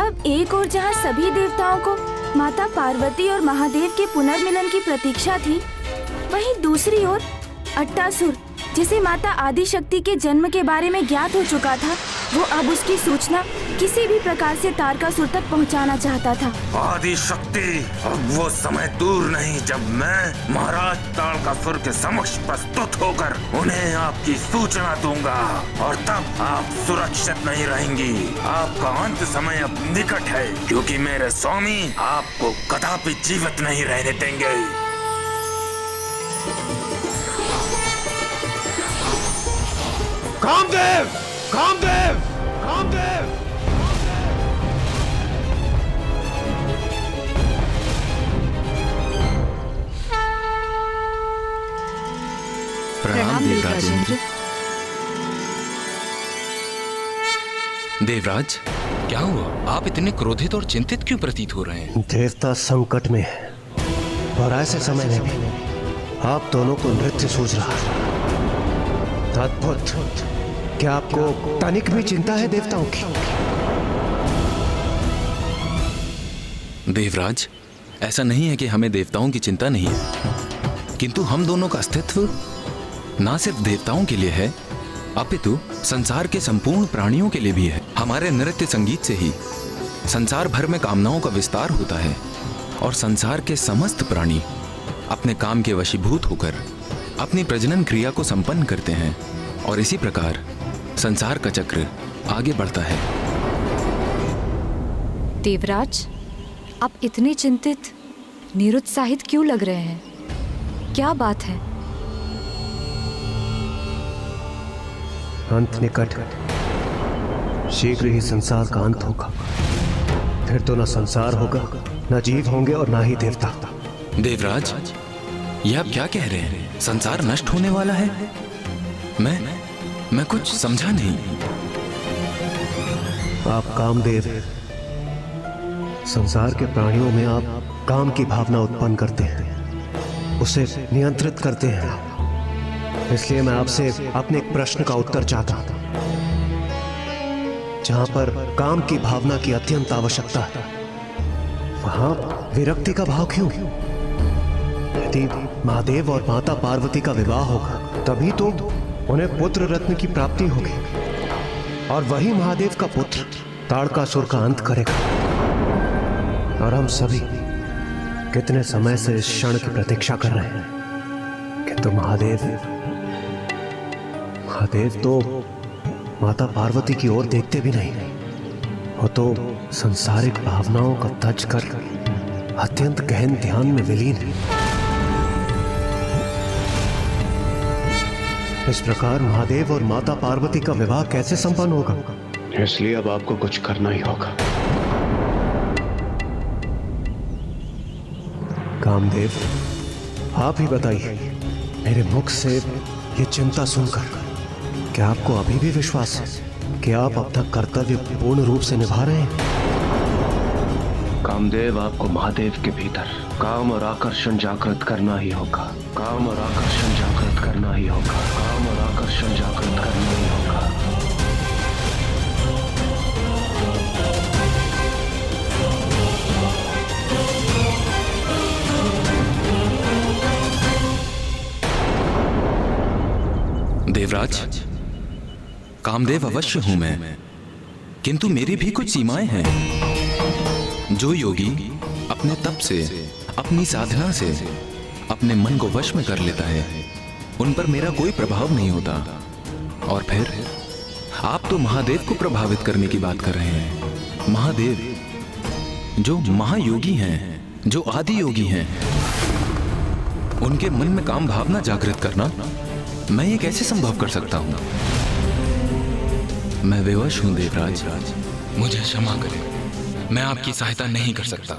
अब एक और जहाँ सभी देवताओं को माता पार्वती और महादेव के पुनर्मिलन की प्रतीक्षा थी, वहीं दूसरी ओर अट्टासुर, जिसे माता आदिशक्ति के जन्म के बारे में ज्ञात हो चुका था, वो अब उसकी सूचना किसी भी प्रकार से तारकासुर तक पहुंचाना चाहता था। आदिशक्ति, अब वो समय दूर नहीं जब मैं महाराज तारकासुर के समक्ष प्रस्तुत होकर उन्हें आपकी सूचना दूंगा और तब आप सुरक्षित नहीं रहेंगी। आपका अंत समय अब निकट है, क्योंकि मेरे स्वामी आपको कदापि जीवित नहीं रहने देंगे। कामदेव! कामदेव! कामदेव! प्रणाम देवराज इंद्र। देवराज, क्या हुआ? आप इतने क्रोधित और चिंतित क्यों प्रतीत हो रहे हैं? देवता संकट में है और ऐसे समय में भी आप दोनों को नृत्य सूझ रहा है। अद्भुत! क्या आपको तनिक भी चिंता है देवताओं की? देवराज, ऐसा नहीं है कि हमें देवताओं की चिंता नहीं है, किंतु हम दोनों का अस्तित्व ना सिर्फ देवताओं के लिए है, अपितु संसार के संपूर्ण प्राणियों के लिए भी है। हमारे नृत्य संगीत से ही संसार भर में कामनाओं का विस्तार होता है और संसार के समस्त प्राणी अपने काम के वशीभूत होकर अपनी प्रजनन क्रिया को संपन्न करते हैं और इसी प्रकार संसार का चक्र आगे बढ़ता है। देवराज, आप इतने चिंतित, निरुत्साहित क्यों लग रहे हैं? क्या बात है? अंत निकट है। शीघ्र ही संसार का अंत होगा। फिर तो न संसार होगा, न जीव होंगे और न ही देवता। देवराज, यह आप क्या कह रहे हैं? संसार नष्ट होने वाला है? मैं कुछ समझा नहीं। आप कामदेव, संसार के प्राणियों में आप काम की भावना उत्पन्न करते हैं, उसे नियंत्रित करते हैं। इसलिए मैं आपसे अपने एक प्रश्न का उत्तर चाहता हूं। जहां पर काम की भावना की अत्यंत आवश्यकता है, वहां विरक्ति का भाव क्यों? यदि महादेव और माता पार्वती का विवाह होगा, तभी तो उन्हें पुत्र रत्न की प्राप्ति होगी और वही महादेव का पुत्र तारकासुर का अंत करेगा। और हम सभी कितने समय से इस क्षण की प्रतीक्षा कर रहे हैं, किंतु महादेव तो माता पार्वती की ओर देखते भी नहीं। वो तो सांसारिक भावनाओं का तज कर अत्यंत गहन ध्यान में विलीन है। इस प्रकार महादेव और माता पार्वती का विवाह कैसे संपन्न होगा? इसलिए अब आपको कुछ करना ही होगा। कामदेव, आप ही बताइए, मेरे मुख से ये चिंता सुनकर क्या आपको अभी भी विश्वास है कि आप अपना कर्तव्य पूर्ण रूप से निभा रहे हैं? कामदेव, आपको महादेव के भीतर काम और आकर्षण जागृत करना ही होगा। काम और आकर्षण जागृत करना ही होगा। काम और आकर्षण जागृत करना ही होगा। देवराज, कामदेव अवश्य हूं मैं, किंतु मेरी भी कुछ सीमाएं हैं। जो योगी अपने तप से, अपनी साधना से अपने मन को वश में कर लेता है, उन पर मेरा कोई प्रभाव नहीं होता। और फिर आप तो महादेव को प्रभावित करने की बात कर रहे हैं। महादेव जो महायोगी हैं, जो आदि योगी हैं, उनके मन में काम भावना जागृत करना मैं ये कैसे संभव कर सकता हूं? मैं विवश हूं देवराज, मुझे क्षमा करें, मैं आपकी सहायता नहीं कर सकता।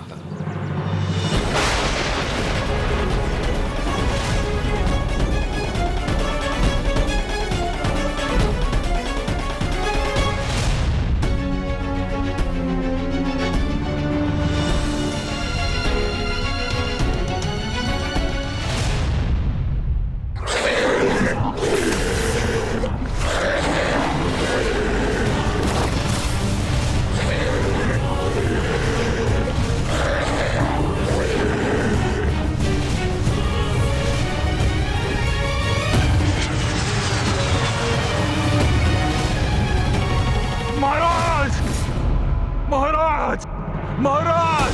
महाराज,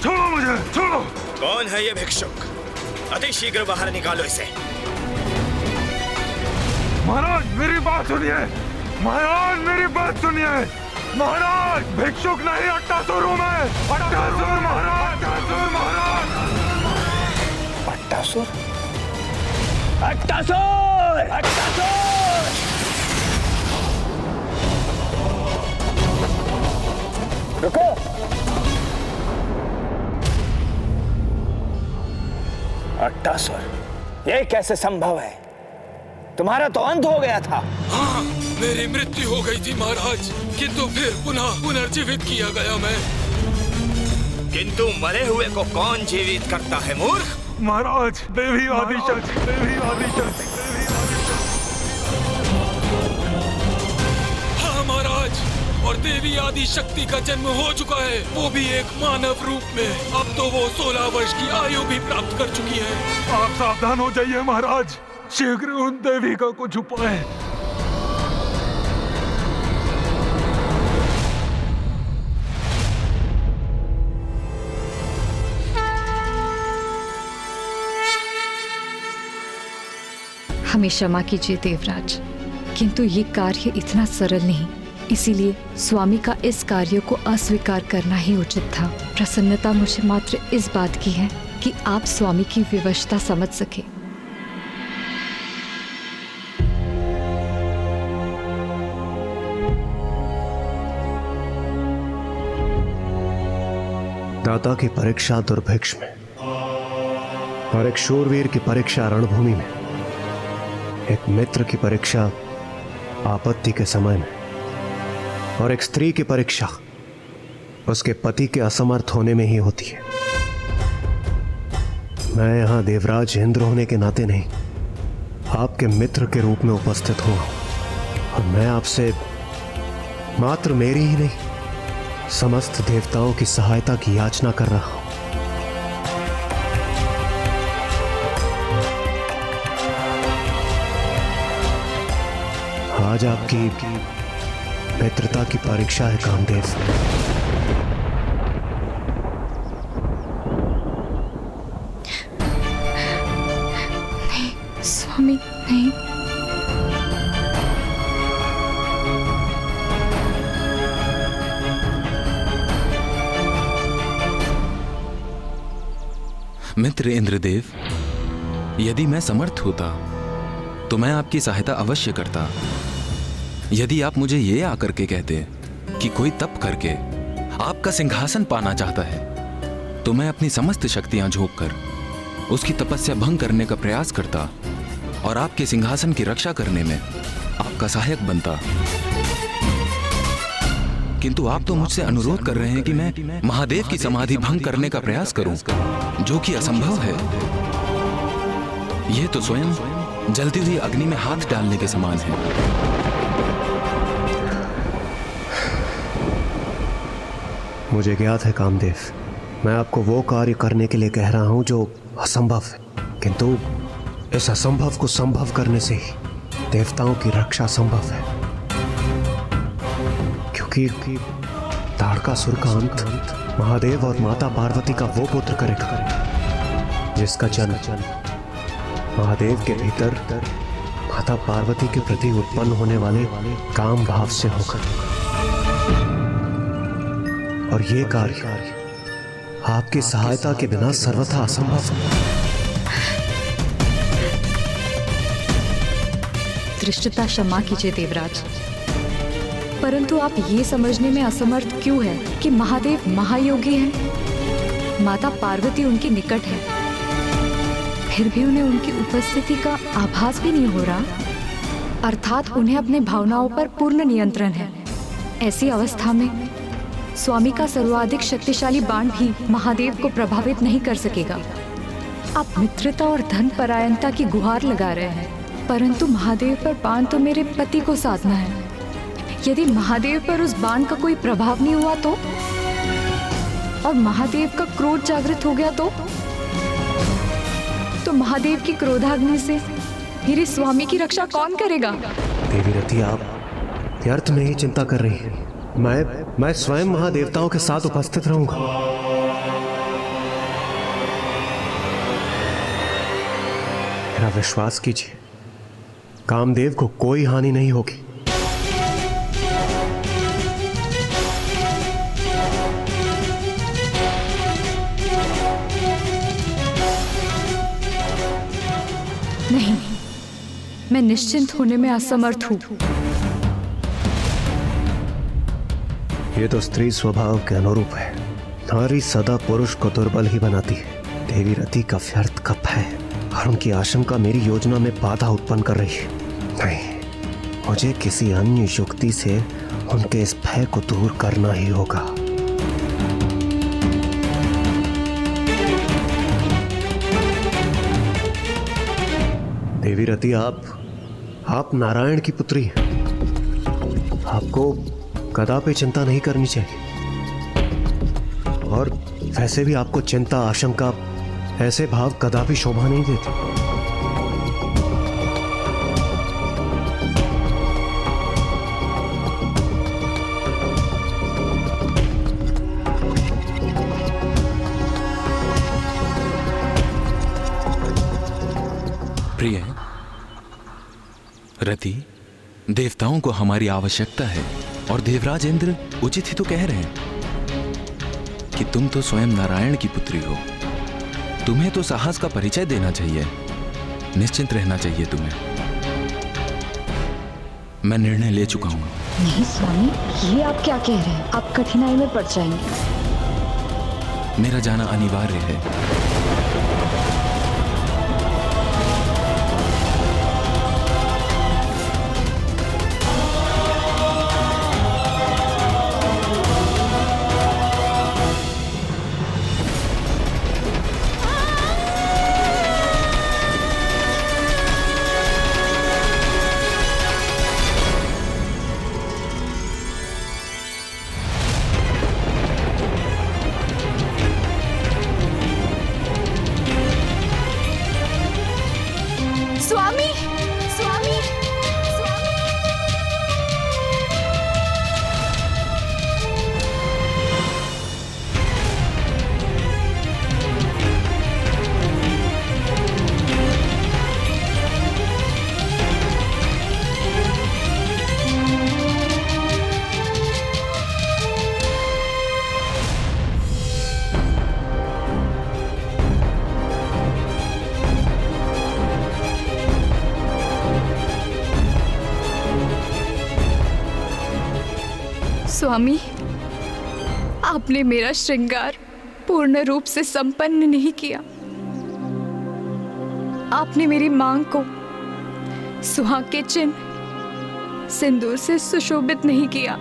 छोड़ो मुझे, छोड़ो। कौन है ये भिक्षुक? अति शीघ्र बाहर निकालो इसे। महाराज मेरी बात सुनिए, महाराज मेरी बात सुनिए। महाराज भिक्षुक नहीं, अट्टासुर हूं मैं। अट्टासुर महाराज, अट्टासुर महाराज। अट्टासुर? अट्टासुर! अट्टासुर! रुको! अट्टासुर, ये कैसे संभव है? तुम्हारा तो अंत हो गया था। हाँ, मेरी मृत्यु हो गई थी महाराज, किंतु फिर पुनः पुनर्जीवित किया गया मैं। किंतु मरे हुए को कौन जीवित करता है मूर्ख? महाराज देवी आदिशक्ति, देवी आदिशक्ति, देवी आदिशक्ति। हाँ महाराज, और देवी आदि शक्ति का जन्म हो चुका है, वो भी एक मानव रूप में। अब तो वो 16 वर्ष की आयु भी प्राप्त कर चुकी है। आप सावधान हो जाइए महाराज, शीघ्र उन देवी का कुछ उपाय। हमें क्षमा कीजिए देवराज, किंतु ये कार्य इतना सरल नहीं, इसीलिए स्वामी का इस कार्य को अस्वीकार करना ही उचित था। प्रसन्नता मुझे मात्र इस बात की है कि आप स्वामी की विवशता समझ सके। दाता की परीक्षा दुर्भिक्ष में, और एक शूरवीर की परीक्षा रणभूमि में, एक मित्र की परीक्षा आपत्ति के समय में, और एक स्त्री की परीक्षा उसके पति के असमर्थ होने में ही होती है। मैं यहां देवराज इंद्र होने के नाते नहीं, आपके मित्र के रूप में उपस्थित हुआ हूं, और मैं आपसे मात्र मेरी ही नहीं, समस्त देवताओं की सहायता की याचना कर रहा हूं। आज आपकी मित्रता की परीक्षा है कामदेव। नहीं स्वामी, नहीं। मित्र इंद्रदेव, यदि मैं समर्थ होता तो मैं आपकी सहायता अवश्य करता। यदि आप मुझे ये आकर के कहते कि कोई तप करके आपका सिंहासन पाना चाहता है, तो मैं अपनी समस्त शक्तियां झोंक कर उसकी तपस्या भंग करने का प्रयास करता और आपके सिंहासन की रक्षा करने में आपका सहायक बनता। किंतु आप तो मुझसे अनुरोध कर रहे हैं कि मैं महादेव की समाधि भंग करने का प्रयास करूं, जो कि असंभव है। यह तो स्वयं जलती हुई अग्नि में हाथ डालने के समान है। मुझे ज्ञात है कामदेव, मैं आपको वो कार्य करने के लिए कह रहा हूं जो असंभव है, किंतु इस असंभव को संभव करने से ही देवताओं की रक्षा संभव है। क्योंकि ताड़कासुर का अंत महादेव और माता पार्वती का वो पुत्र करेगा जिसका जन्म महादेव के भीतर माता पार्वती के प्रति उत्पन्न होने वाले काम भाव से होगा। और ये कार्य आपकी सहायता के बिना सर्वथा असंभव है। धृष्टता क्षमा कीजिए देवराज, परंतु आप ये समझने में असमर्थ क्यों हैं कि महादेव महायोगी हैं, माता पार्वती उनके निकट है, फिर भी उन्हें उनकी उपस्थिति का आभास भी नहीं हो रहा, अर्थात उन्हें अपने भावनाओं पर पूर्ण नियंत्रण है। ऐसी अवस्था में स्वामी का सर्वाधिक शक्तिशाली बाण भी महादेव को प्रभावित नहीं कर सकेगा। आप मित्रता और धन परायणता की गुहार लगा रहे हैं, परंतु महादेव पर बाण तो मेरे पति को साधना है। यदि महादेव पर उस बाण का कोई प्रभाव नहीं हुआ तो, और महादेव का क्रोध जागृत हो गया तो महादेव की क्रोधाग्नि से मेरे स्वामी की रक्षा कौन करेगा? देवी रति, आप व्यर्थ में ही चिंता कर रही हैं। मैं स्वयं महादेवताओं के साथ उपस्थित रहूंगा। मेरा विश्वास कीजिए, कामदेव को कोई हानि नहीं होगी। नहीं, मैं निश्चिंत होने में असमर्थ हूं। ये तो स्त्री स्वभाव के अनुरूप है। नारी सदा पुरुष को दुर्बल ही बनाती है। देवी रति का व्यर्थ का भय और उनकी आशंका मेरी योजना में बाधा उत्पन्न कर रही है। नहीं, मुझे किसी अन्य युक्ति से उनके इस भय को दूर करना ही होगा। देवी रति, आप नारायण की पुत्री हैं। आपको कदापि चिंता नहीं करनी चाहिए। और वैसे भी आपको चिंता, आशंका, ऐसे भाव कदापि शोभा नहीं देते। प्रिय रति, देवताओं को हमारी आवश्यकता है और देवराज इंद्र उचित ही तो कह रहे हैं कि तुम तो स्वयं नारायण की पुत्री हो। तुम्हें तो साहस का परिचय देना चाहिए, निश्चिंत रहना चाहिए तुम्हें। मैं निर्णय ले चुका हूं। नहीं स्वामी, ये आप क्या कह रहे हैं? आप कठिनाई में पड़ जाएंगे। मेरा जाना अनिवार्य है। स्वामी, स्वामी, स्वामी। स्वामी, आपने मेरा श्रृंगार पूर्ण रूप से संपन्न नहीं किया। आपने मेरी मांग को सुहाग के चिन्ह सिंदूर से सुशोभित नहीं किया।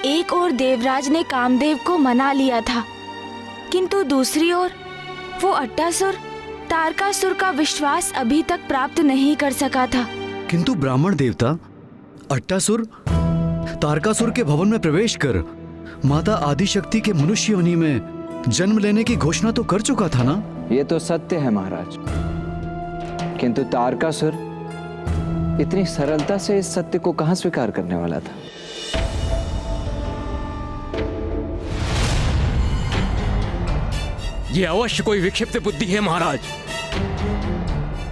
एक ओर देवराज ने कामदेव को मना लिया था, किंतु दूसरी ओर वो अट्टासुर तारकासुर का विश्वास अभी तक प्राप्त नहीं कर सका था। किंतु ब्राह्मण देवता अट्टासुर तारकासुर के भवन में प्रवेश कर माता आदिशक्ति के मनुष्य योनि में जन्म लेने की घोषणा तो कर चुका था ना? ये तो सत्य है महाराज, किंतु तारकासुर इतनी सरलता से इस सत्य को कहां स्वीकार करने वाला था? ये अवश्य कोई विक्षिप्त बुद्धि है महाराज।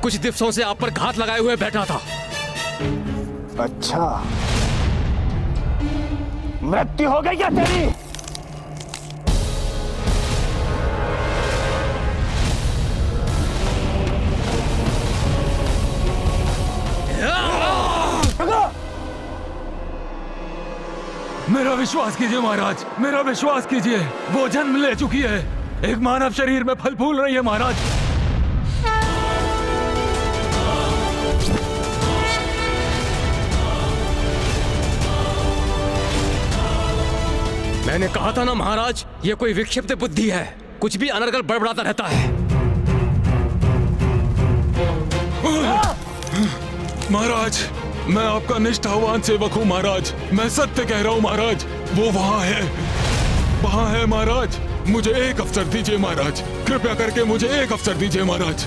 कुछ दिवसों से आप पर घात लगाए हुए बैठा था। अच्छा, मृत्यु हो गई क्या तेरी? मेरा विश्वास कीजिए महाराज, मेरा विश्वास कीजिए, वो जन्म ले चुकी है, एक मानव शरीर में फल फूल रही है महाराज। मैंने कहा था ना महाराज, ये कोई विक्षिप्त बुद्धि है, कुछ भी अनर्गल बड़बड़ाता रहता है। महाराज, मैं आपका निष्ठावान सेवक हूँ महाराज, मैं सत्य कह रहा हूँ महाराज, वो वहाँ है महाराज। मुझे एक अवसर दीजिए महाराज, कृपया करके मुझे एक अवसर दीजिए महाराज।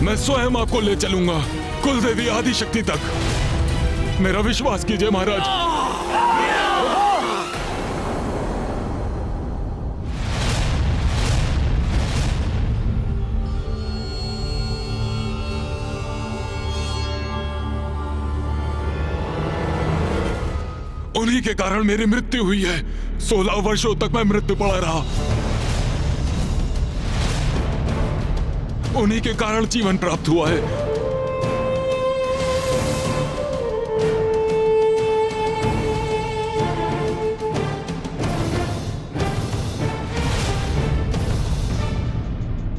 मैं स्वयं आपको ले चलूंगा कुलदेवी आदिशक्ति तक, मेरा विश्वास कीजिए महाराज। उन्हीं के कारण मेरी मृत्यु हुई है, 16 वर्षों तक मैं मृत्यु पड़ा रहा, उन्हीं के कारण जीवन प्राप्त हुआ है।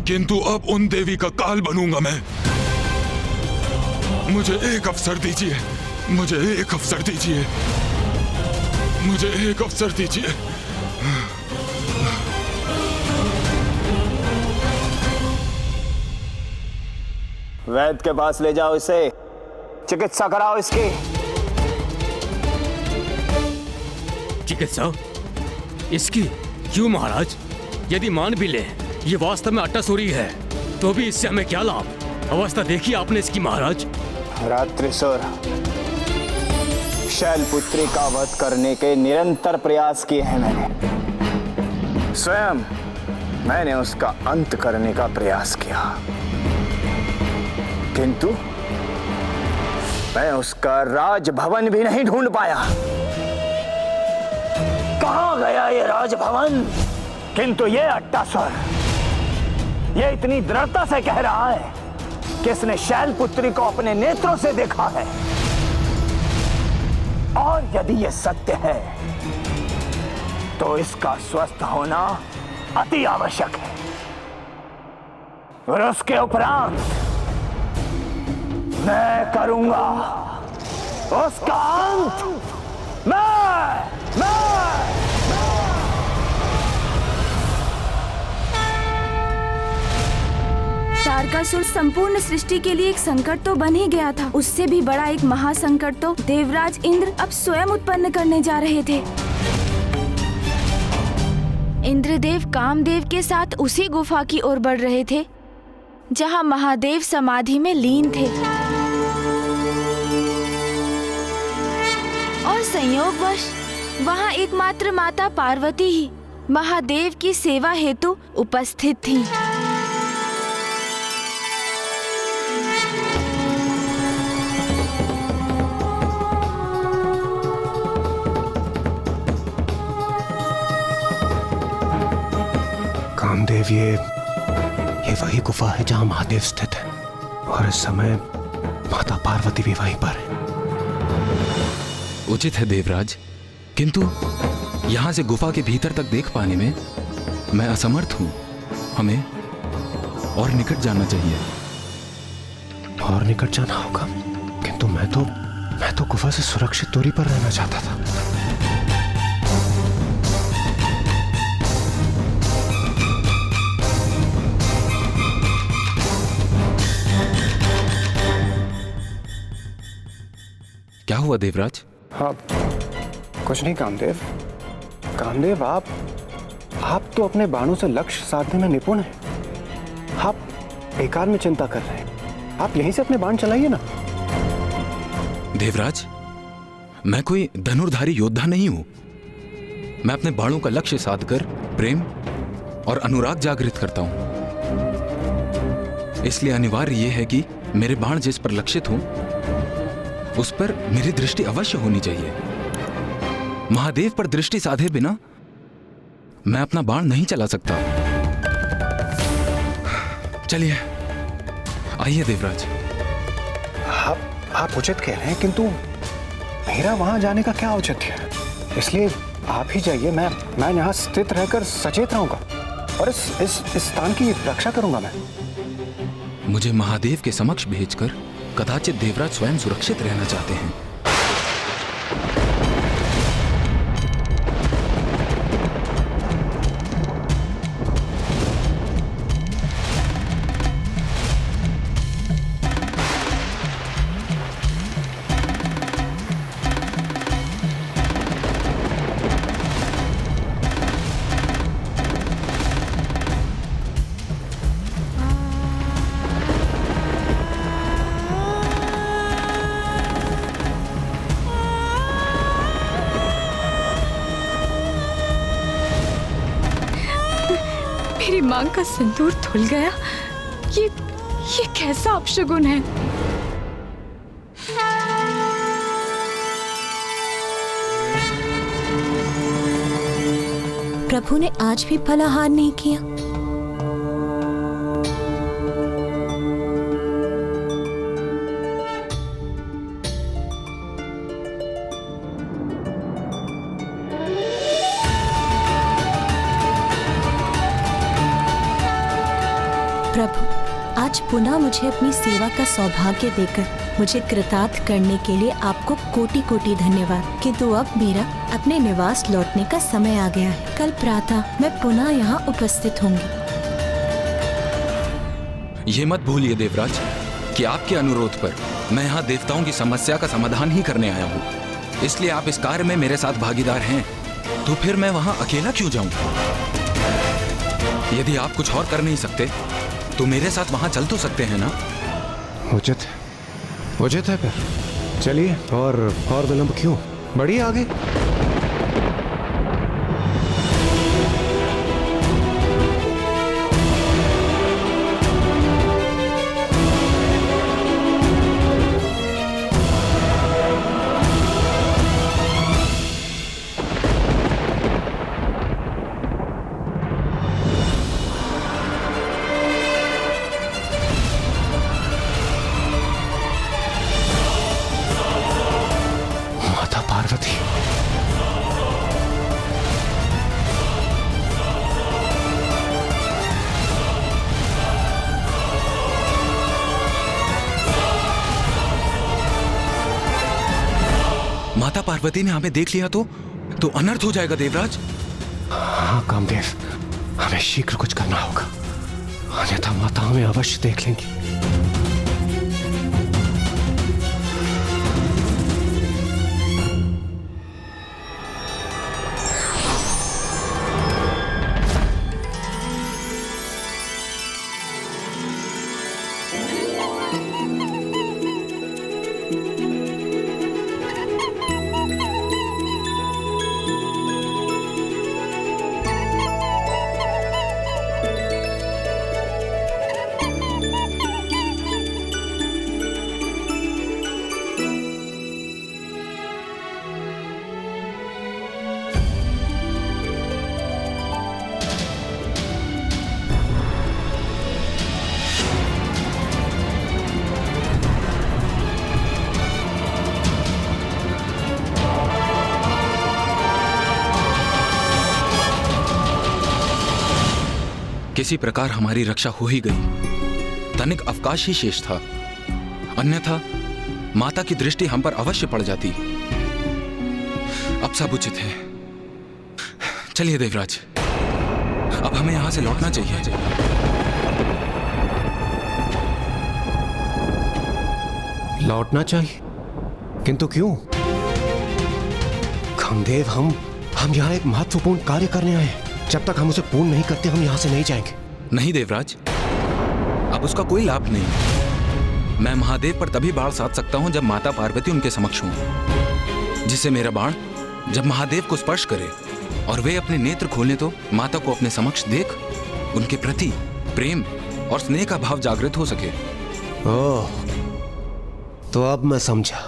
किंतु अब उन देवी का काल बनूंगा मैं। मुझे एक अवसर दीजिए, मुझे एक अवसर दीजिए, मुझे एक अवसर दीजिए। वैद्य के पास ले जाओ इसे, चिकित्सा कराओ इसकी। चिकित्सा इसकी? क्यों महाराज? यदि मान भी ले ये वास्तव में अट्टासुरी है, तो भी इससे हमें क्या लाभ? अवस्था देखिए आपने इसकी महाराज। रात्रिसुर, शैलपुत्री का वध करने के निरंतर प्रयास किए हैं मैंने। स्वयं मैंने उसका अंत करने का प्रयास किया, किंतु मैं उसका राजभवन भी नहीं ढूंढ पाया। कहां गया ये राजभवन? किंतु ये अट्टासुर, ये इतनी दृढ़ता से कह रहा है कि इसने शैलपुत्री को अपने नेत्रों से देखा है, और यदि यह सत्य है तो इसका स्वस्थ होना अति आवश्यक है। और उसके उपरांत मैं करूंगा उसका अंत। तारकासुर संपूर्ण सृष्टि के लिए एक संकट तो बन ही गया था, उससे भी बड़ा एक महासंकट तो देवराज इंद्र अब स्वयं उत्पन्न करने जा रहे थे। इंद्रदेव कामदेव के साथ उसी गुफा की ओर बढ़ रहे थे जहां महादेव समाधि में लीन थे, और संयोगवश वहां एकमात्र माता पार्वती ही महादेव की सेवा हेतु उपस्थित थी। कामदेव, ये वही गुफा है जहां महादेव स्थित है, और इस समय माता पार्वती भी वहीं पर है। उचित है देवराज, किंतु यहां से गुफा के भीतर तक देख पाने में मैं असमर्थ हूं। हमें और निकट जाना चाहिए। और निकट जाना होगा, किंतु मैं तो गुफा से सुरक्षित दूरी पर रहना चाहता था। क्या हुआ देवराज? हाँ, कुछ नहीं कामदेव। कामदेव, आप तो अपने बाणों से लक्ष्य साधने में निपुण हैं। आप बेकार में चिंता कर रहे हैं, आप यहीं से अपने बाण चलाइए ना। देवराज, मैं कोई धनुर्धारी योद्धा नहीं हूं। मैं अपने बाणों का लक्ष्य साधकर प्रेम और अनुराग जागृत करता हूं। इसलिए अनिवार्य यह है कि मेरे बाण जिस पर लक्षित हों उस पर मेरी दृष्टि अवश्य होनी चाहिए। महादेव पर दृष्टि साधे बिना मैं अपना बाण नहीं चला सकता। चलिए, आइए देवराज। आप उचित कह रहे हैं, किंतु मेरा वहां जाने का क्या औचित्य है? इसलिए आप ही जाइए, मैं यहाँ स्थित रहकर सचेत रहूंगा और इस स्थान की रक्षा करूंगा मैं। मुझे महादेव के समक्ष भेजकर कदाचित देवराज स्वयं सुरक्षित रहना चाहते हैं। मेरी मांग का सिंदूर धुल गया। ये कैसा अपशगुन है? प्रभु ने आज भी फलाहार नहीं किया। प्रभु, आज पुनः मुझे अपनी सेवा का सौभाग्य देकर मुझे कृतार्थ करने के लिए आपको कोटि कोटि धन्यवाद। किंतु अब मेरा अपने निवास लौटने का समय आ गया है। कल प्रातः मैं पुनः यहाँ उपस्थित होंगी। ये मत भूलिए देवराज कि आपके अनुरोध पर मैं यहाँ देवताओं की समस्या का समाधान ही करने आया हूँ। इसलिए आप इस कार्य में मेरे साथ भागीदार हैं, तो फिर मैं वहाँ अकेला क्यों जाऊँ? यदि आप कुछ और कर नहीं सकते तो मेरे साथ वहां चल तो सकते हैं ना? उचित है फिर चलिए, और विलंब क्यों, बढ़िए आगे। माता पार्वती ने हमें देख लिया तो अनर्थ हो जाएगा देवराज। हाँ कामदेव, हमें शीघ्र कुछ करना होगा, अन्यथा माता हमें अवश्य देख लेंगी। किसी प्रकार हमारी रक्षा हो ही गई। तनिक अवकाश ही शेष था, अन्यथा माता की दृष्टि हम पर अवश्य पड़ जाती। अब सब उचित है। चलिए देवराज, अब हमें यहां से लौटना चाहिए। लौटना चाहिए? किंतु क्यों? कामदेव, हम यहाँ एक महत्वपूर्ण कार्य करने आए हैं। जब तक हम उसे पूर्ण नहीं करते हम यहाँ से नहीं जाएंगे। नहीं देवराज, अब उसका कोई लाभ नहीं। मैं महादेव पर तभी बाण साध सकता हूं जब माता पार्वती उनके समक्ष हों, जिससे मेरा बाण जब महादेव को स्पर्श करे और वे अपने नेत्र खोलें तो माता को अपने समक्ष देख उनके प्रति प्रेम और स्नेह का भाव जागृत हो सके। ओह, तो अब मैं समझा,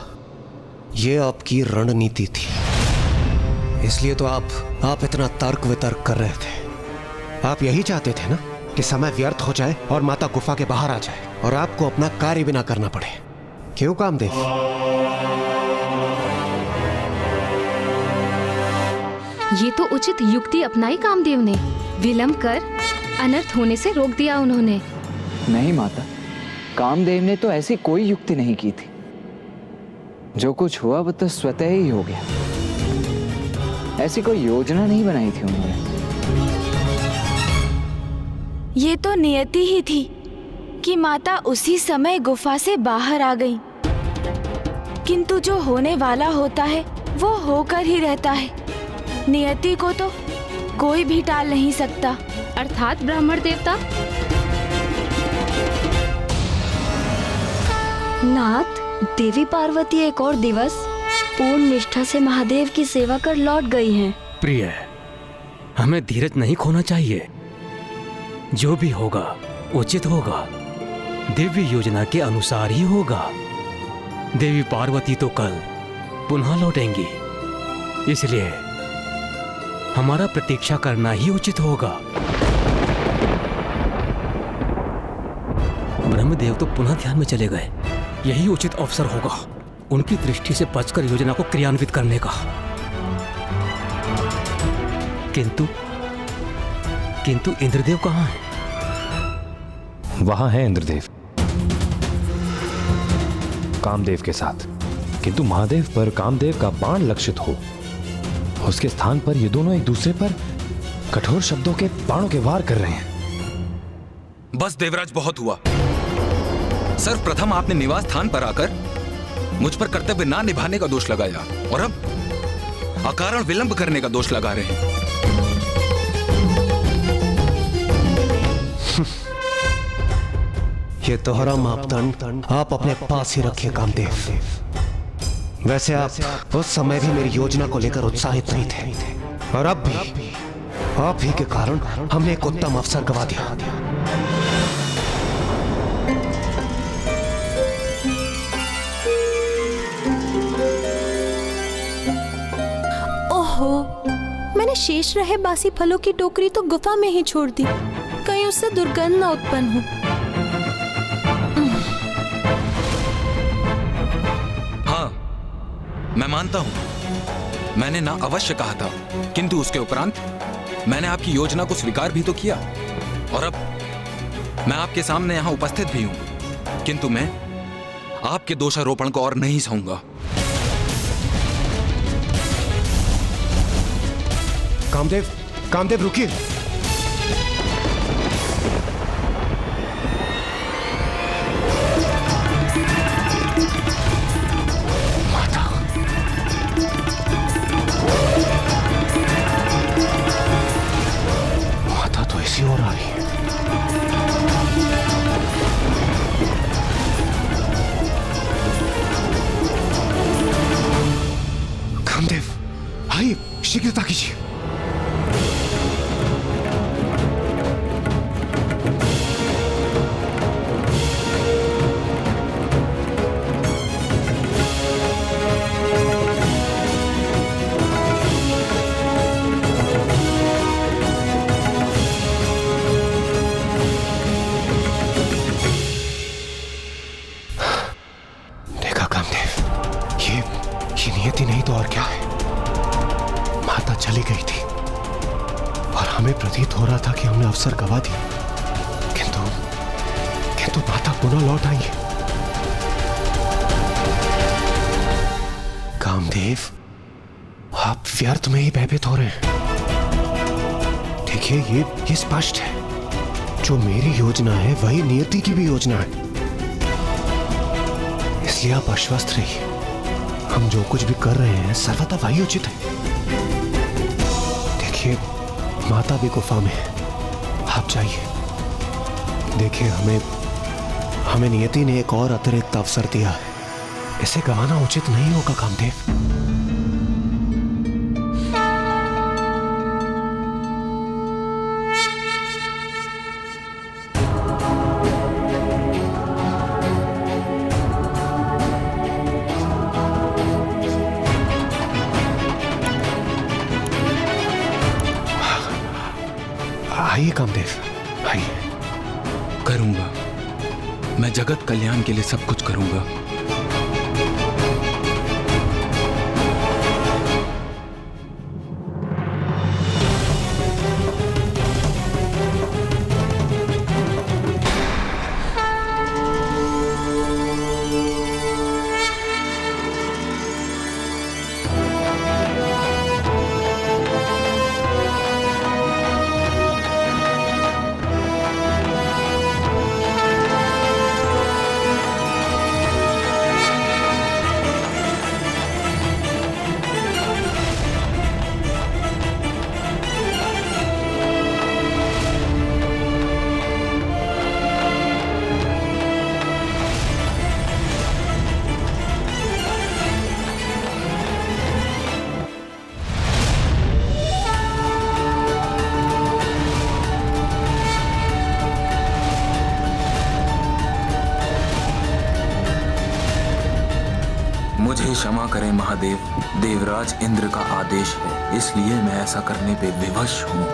ये आपकी रणनीति थी। इसलिए तो आप इतना तर्क वितर्क कर रहे थे। आप यही चाहते थे ना कि समय व्यर्थ हो जाए और माता गुफा के बाहर आ जाए और आपको अपना कार्य भी ना करना पड़े। क्यों कामदेव? ये तो उचित युक्ति अपनाई कामदेव ने। विलंब कर अनर्थ होने से रोक दिया उन्होंने। नहीं माता, कामदेव ने तो ऐसी कोई युक्ति नहीं की थी। जो कुछ हुआ वो तो स्वतः ही हो गया। ऐसी कोई योजना नहीं बनाई थी उन्होंने। ये तो नियति ही थी कि माता उसी समय गुफा से बाहर आ गई। किंतु जो होने वाला होता है वो होकर ही रहता है। नियति को तो कोई भी टाल नहीं सकता। अर्थात ब्राह्मण देवता। नाथ, देवी पार्वती एक और दिवस पूर्ण निष्ठा से महादेव की सेवा कर लौट गई हैं। प्रिय, हमें धीरज नहीं खोना चाहिए। जो भी होगा उचित होगा, दिव्य योजना के अनुसार ही होगा। देवी पार्वती तो कल पुनः लौटेंगी, इसलिए हमारा प्रतीक्षा करना ही उचित होगा। ब्रह्मदेव तो पुनः ध्यान में चले गए। यही उचित अवसर होगा उनकी दृष्टि से बचकर योजना को क्रियान्वित करने का। किंतु इंद्रदेव कहाँ हैं? वहां है इंद्रदेव, कामदेव के साथ। किंतु महादेव पर कामदेव का बाण लक्षित हो, उसके स्थान पर ये दोनों एक दूसरे पर कठोर शब्दों के बाणों के वार कर रहे हैं। बस देवराज, बहुत हुआ। सर्वप्रथम आपने निवास स्थान पर आकर मुझ पर कर्तव्य ना निभाने का दोष लगाया और अब अकारण विलंब करने का दोष लगा रहे हैं। ये दोहरा मापदंड आप अपने पास ही रखिए कामदेव। वैसे आप उस समय भी मेरी योजना को लेकर उत्साहित नहीं थे, और अब भी आप ही के कारण हमने एक उत्तम अवसर गंवा दिया। ओहो, मैंने शेष रहे बासी फलों की टोकरी तो गुफा में ही छोड़ दी। कहीं उससे दुर्गंध न उत्पन्न हो। मैं मानता हूं, मैंने ना अवश्य कहा था, किंतु उसके उपरांत मैंने आपकी योजना को स्वीकार भी तो किया, और अब मैं आपके सामने यहां उपस्थित भी हूं। किंतु मैं आपके दोषारोपण को और नहीं सहूंगा। कामदेव रुकिए। माता तो इसी ओर आ रही है। कामदेव, आइए, शीघ्रता कीजिए। नियति नहीं तो और क्या है। माता चली गई थी और हमें प्रतीत हो रहा था कि हमने अवसर गंवा दिया, किंतु माता पुनः लौट आई है। कामदेव, आप व्यर्थ में ही भयभीत हो रहे हैं। देखिए, ये स्पष्ट है, जो मेरी योजना है वही नियति की भी योजना है। इसलिए आप आश्वस्त रहिए, हम जो कुछ भी कर रहे हैं सर्वथा वही उचित है। देखिए, माता भी गुफा में है, आप जाइए। देखिए, हमें नियति ने एक और अतिरिक्त अवसर दिया है, इसे गंवाना उचित नहीं होगा कामदेव। आइए कामदेव, आइए। करूंगा, मैं जगत कल्याण के लिए सब कुछ करूंगा। क्षमा करें महादेव, देवराज इंद्र का आदेश है, इसलिए मैं ऐसा करने पे विवश हूँ।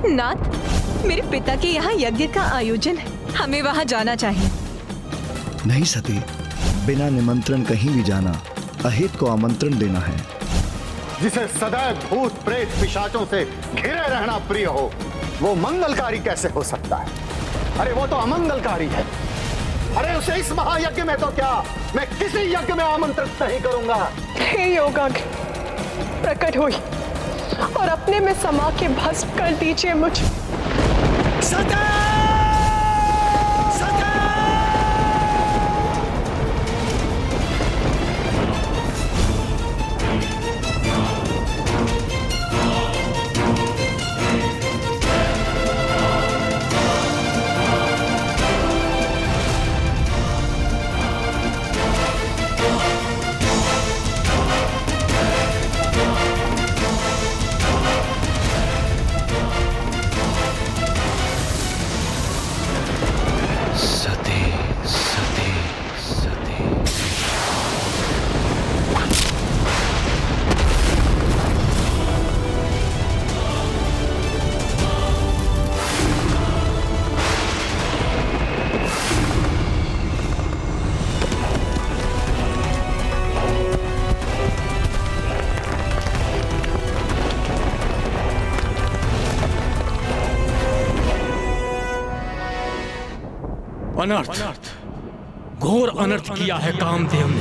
नाथ, मेरे पिता के यहाँ यज्ञ का आयोजन है, हमें वहाँ जाना चाहिए। नहीं सती, बिना निमंत्रण कहीं भी जाना अहित को आमंत्रण देना है। जिसे सदैव भूत प्रेत पिशाचों से घिरे रहना प्रिय हो, वो मंगलकारी कैसे हो सकता है? अरे वो तो अमंगलकारी है। अरे उसे इस महायज्ञ में तो क्या, मैं किसी यज्ञ में आमंत्रित नहीं करूंगा। हे योगा प्रकट हुई और अपने में समा के भस्म कर दीजिए मुझे। अनर्थ, घोर अनर्थ किया है कामदेव ने।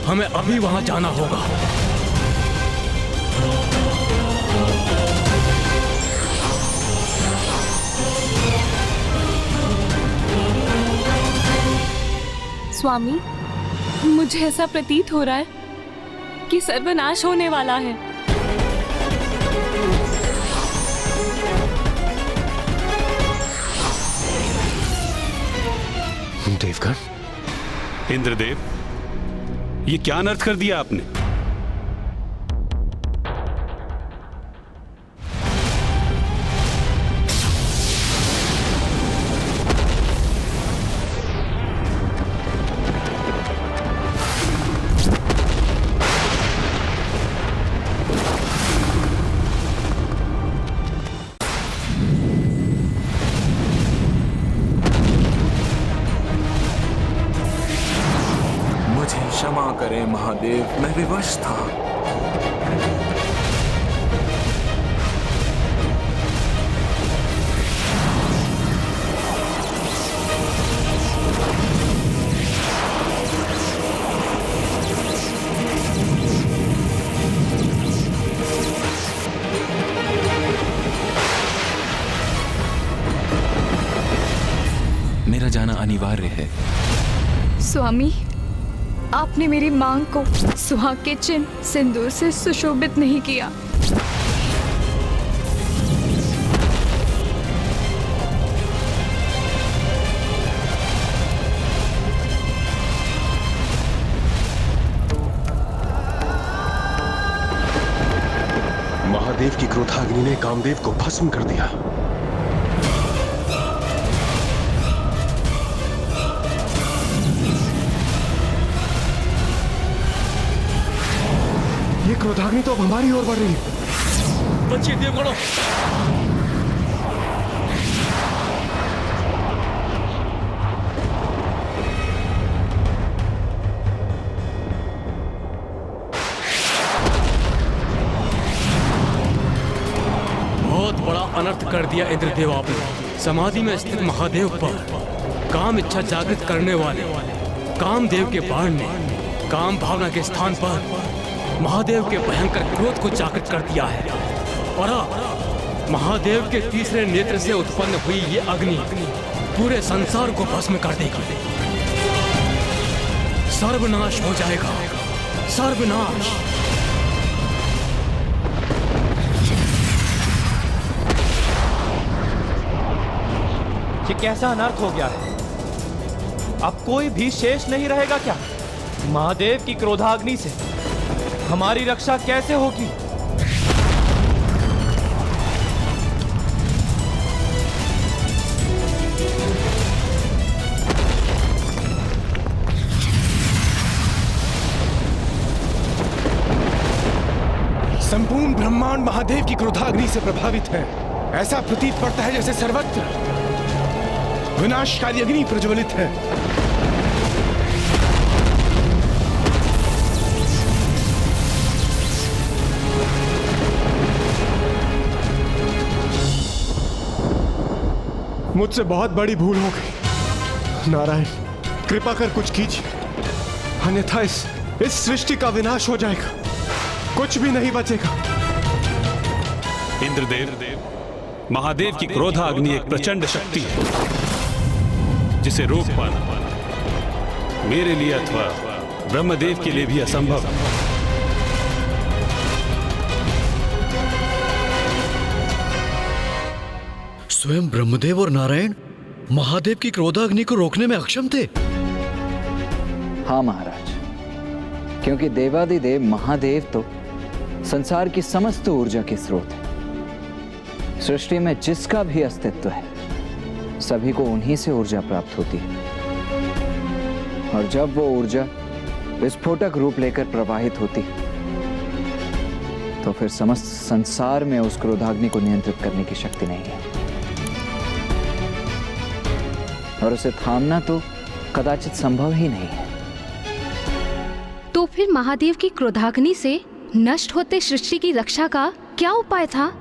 हमें अभी वहां जाना होगा। स्वामी, मुझे ऐसा प्रतीत हो रहा है कि सर्वनाश होने वाला है। देवगण, इंद्रदेव, ये क्या अनर्थ कर दिया आपने? महादेव, मैं विवश था। मेरा जाना अनिवार्य है। स्वामी, आपने मेरी मांग को सुहाग के चिन्ह सिंदूर से सुशोभित नहीं किया। महादेव की क्रोधाग्नि ने कामदेव को भस्म कर दिया। ये क्रोधाग्नि तो अब हमारी ओर बढ़ रही है। बचिए देवगणों। बहुत बड़ा अनर्थ कर दिया इंद्रदेव आपने। समाधि में स्थित महादेव पर काम इच्छा जागृत करने वाले कामदेव के बाण ने काम भावना के स्थान पर महादेव के भयंकर क्रोध को जागृत कर दिया है। और अब महादेव के तीसरे नेत्र से उत्पन्न हुई ये अग्नि पूरे संसार को भस्म कर देगी। सर्वनाश हो जाएगा, सर्वनाश। ये कैसा अनर्थ हो गया है? अब कोई भी शेष नहीं रहेगा क्या? महादेव की क्रोधाग्नि से हमारी रक्षा कैसे होगी? संपूर्ण ब्रह्मांड महादेव की क्रोधाग्नि से प्रभावित है। ऐसा प्रतीत पड़ता है जैसे सर्वत्र विनाशकारी अग्नि प्रज्वलित है। मुझसे बहुत बड़ी भूल हो गई। नारायण, कृपा कर कुछ कीजिए, अन्यथा इस सृष्टि का विनाश हो जाएगा, कुछ भी नहीं बचेगा। इंद्रदेव, महादेव की क्रोधाग्नि एक प्रचंड शक्ति है जिसे रोक पाना मेरे लिए अथवा ब्रह्मदेव के लिए भी असंभव है। स्वयं ब्रह्मदेव और नारायण महादेव की क्रोधाग्नि को रोकने में अक्षम थे। हाँ महाराज, क्योंकि देवादिदेव महादेव तो संसार की समस्त ऊर्जा के स्रोत है। सृष्टि में जिसका भी अस्तित्व है सभी को उन्हीं से ऊर्जा प्राप्त होती है। और जब वो ऊर्जा विस्फोटक रूप लेकर प्रवाहित होती तो फिर समस्त संसार में उस क्रोधाग्नि को नियंत्रित करने की शक्ति नहीं है और उसे थामना तो कदाचित संभव ही नहीं है। तो फिर महादेव की क्रोधाग्नि से नष्ट होते सृष्टि की रक्षा का क्या उपाय था?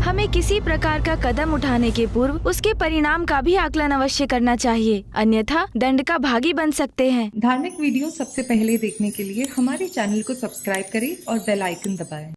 हमें किसी प्रकार का कदम उठाने के पूर्व उसके परिणाम का भी आकलन अवश्य करना चाहिए, अन्यथा दंड का भागी बन सकते हैं। धार्मिक वीडियो सबसे पहले देखने के लिए हमारे चैनल को सब्सक्राइब करें और बेल आइकन दबाएं।